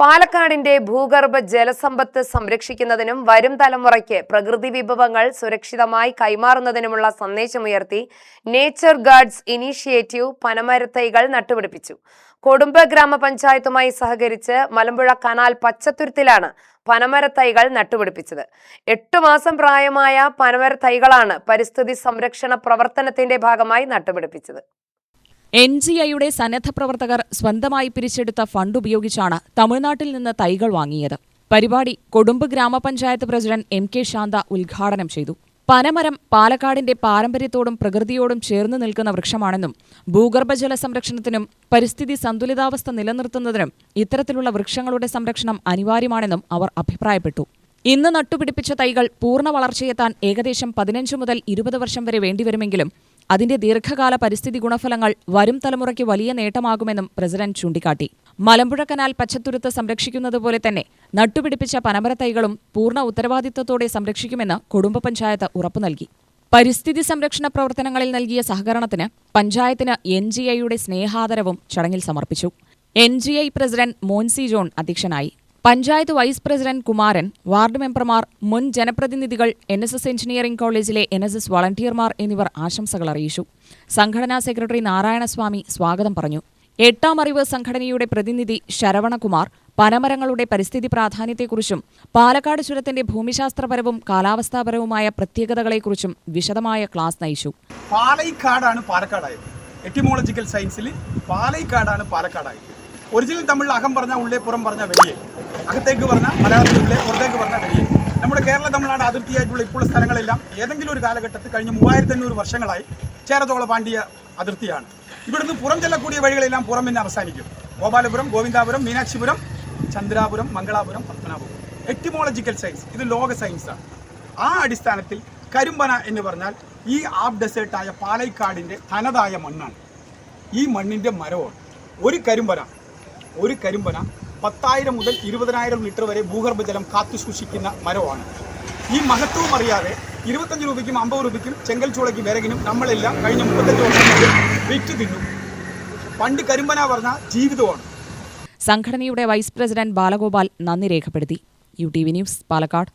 പാലക്കാടിന്റെ ഭൂഗർഭ ജലസമ്പത്ത് സംരക്ഷിക്കുന്നതിനും വരും തലമുറയ്ക്ക് പ്രകൃതി വിഭവങ്ങൾ സുരക്ഷിതമായി കൈമാറുന്നതിനുമുള്ള സന്ദേശമുയർത്തി നേച്ചർ ഗാർഡ്സ് ഇനീഷ്യേറ്റീവ് പനമരത്തൈകൾ നട്ടുപിടിപ്പിച്ചു. കൊടുമ്പ് ഗ്രാമപഞ്ചായത്തുമായി സഹകരിച്ച് മലമ്പുഴ കനാൽ പച്ചത്തുരുത്തിലാണ് പനമരത്തൈകൾ നട്ടുപിടിപ്പിച്ചത്. 8 മാസം പ്രായമായ പനമരത്തൈകളാണ് പരിസ്ഥിതി സംരക്ഷണ പ്രവർത്തനത്തിന്റെ ഭാഗമായി നട്ടുപിടിപ്പിച്ചത്. NGIയുടെ സന്നദ്ധ പ്രവർത്തകർ സ്വന്തമായി പിരിച്ചെടുത്ത ഫണ്ട് ഉപയോഗിച്ചാണ് തമിഴ്നാട്ടിൽ നിന്ന് തൈകൾ വാങ്ങിയത്. പരിപാടി കൊടുമ്പ് ഗ്രാമപഞ്ചായത്ത് പ്രസിഡന്റ് MK ശാന്ത ഉദ്ഘാടനം ചെയ്തു. പനമരം പാലക്കാടിന്റെ പാരമ്പര്യത്തോടും പ്രകൃതിയോടും ചേർന്ന് നിൽക്കുന്ന വൃക്ഷമാണെന്നും ഭൂഗർഭജല സംരക്ഷണത്തിനും പരിസ്ഥിതി സന്തുലിതാവസ്ഥ നിലനിർത്തുന്നതിനും ഇത്തരത്തിലുള്ള വൃക്ഷങ്ങളുടെ സംരക്ഷണം അനിവാര്യമാണെന്നും അവർ അഭിപ്രായപ്പെട്ടു. ഇന്ന് നട്ടുപിടിപ്പിച്ച തൈകൾ പൂർണ്ണ വളർച്ചയെത്താൻ ഏകദേശം 15 മുതൽ 20 വർഷം വരെ വേണ്ടിവരുമെങ്കിലും അതിന്റെ ദീർഘകാല പരിസ്ഥിതി ഗുണഫലങ്ങൾ വരും തലമുറയ്ക്ക് വലിയ നേട്ടമാകുമെന്നും പ്രസിഡന്റ് ചൂണ്ടിക്കാട്ടി. മലമ്പുഴ കനാൽ പച്ചത്തുരുത്ത് സംരക്ഷിക്കുന്നതുപോലെ തന്നെ നട്ടുപിടിപ്പിച്ച പനമരത്തൈകളും പൂർണ്ണ ഉത്തരവാദിത്തത്തോടെ സംരക്ഷിക്കുമെന്ന് കൊടുമ്പ് പഞ്ചായത്ത് ഉറപ്പു നൽകി. പരിസ്ഥിതി സംരക്ഷണ പ്രവർത്തനങ്ങളിൽ നൽകിയ സഹകരണത്തിന് പഞ്ചായത്തിന് NGIയുടെ സ്നേഹാദരവും ചടങ്ങിൽ സമർപ്പിച്ചു. NGI പ്രസിഡന്റ് മോൻസി ജോൺ അധ്യക്ഷനായി. Panchayat vice president Kumaran, ward മെമ്പർമാർ, മുൻ ജനപ്രതിനിധികൾ, NSS എഞ്ചിനീയറിംഗ് കോളേജിലെ NSS വളണ്ടിയർമാർ എന്നിവർ ആശംസകൾ അറിയിച്ചു. സംഘടനാ സെക്രട്ടറി നാരായണസ്വാമി സ്വാഗതം പറഞ്ഞു. 8ാം അറിവ് സംഘടനയുടെ പ്രതിനിധി ശരവണകുമാർ പനമരങ്ങളുടെ പരിസ്ഥിതി പ്രാധാന്യത്തെക്കുറിച്ചും പാലക്കാട് ചുരത്തിന്റെ ഭൂമിശാസ്ത്രപരവും കാലാവസ്ഥാപരവുമായ പ്രത്യേകതകളെക്കുറിച്ചും വിശദമായ ക്ലാസ് നയിച്ചു. പാലക്കാടാണ് പാലക്കാടായത്. എറ്റിമോളജിക്കൽ സയൻസിൽ പാലക്കാടാണ് പാലക്കാടായത്. ഒറിജിനൽ തമിഴിൽ അകം പറഞ്ഞാൽ ഉള്ളേ, പുറം പറഞ്ഞാൽ വെളിയെ, അകത്തേക്ക് പറഞ്ഞാൽ മലയാളത്തിൽ ഉള്ളേ, പുറത്തേക്ക് പറഞ്ഞാൽ വെളിയെ. നമ്മുടെ കേരള തമിഴ്നാട് അതിർത്തിയായിട്ടുള്ള ഇപ്പോൾ സ്ഥലങ്ങളെല്ലാം ഏതെങ്കിലും ഒരു കാലഘട്ടത്തിൽ കഴിഞ്ഞ 3500 വർഷങ്ങളായി ചേരചോള പാണ്ഡ്യ അതിർത്തിയാണ്. ഇവിടുന്ന് പുറം ചെല്ലக்கூடிய വഴികളെല്ലാം പുറം പിന്നെ അവസാനിക്കും. ഗോപാലപുരം, ഗോവിന്ദാപുരം, മീനാക്ഷിപുരം, ചന്ദ്രാപുരം, മംഗളാപുരം, പത്മനാപുരം. എറ്റിമോളജിക്കൽ സയൻസ്, ഇത് ലോക സയൻസാണ്. ആ അടിസ്ഥാനത്തിൽ കരിമ്പന എന്ന് പറഞ്ഞാൽ ഈ ആബ് ഡെസേർട്ടായ പാലക്കാടിൻ്റെ തനതായ മണ്ണാണ്. ഈ മണ്ണിൻ്റെ മരമാണ്. ഒരു കരിമ്പന 10,000 മുതൽ 20,000 ലിറ്റർ വരെ ഭൂഗർഭജലം കാത്തു സൂക്ഷിക്കുന്ന മരമാണ്. ഈ മഹത്വം അറിയാതെ 25 രൂപയ്ക്കും 50 രൂപയ്ക്കും ചെങ്കൽച്ചൂളയ്ക്കും വിറകിനും നമ്മളെല്ലാം കഴിഞ്ഞ 35 വർഷം വിറ്റ് തിന്നു. പണ്ട് കരിമ്പന പറഞ്ഞ ജീവിതമാണ്. സംഘടനയുടെ വൈസ് പ്രസിഡന്റ് ബാലഗോപാൽ നന്ദി രേഖപ്പെടുത്തി. UTV news, Palakkad.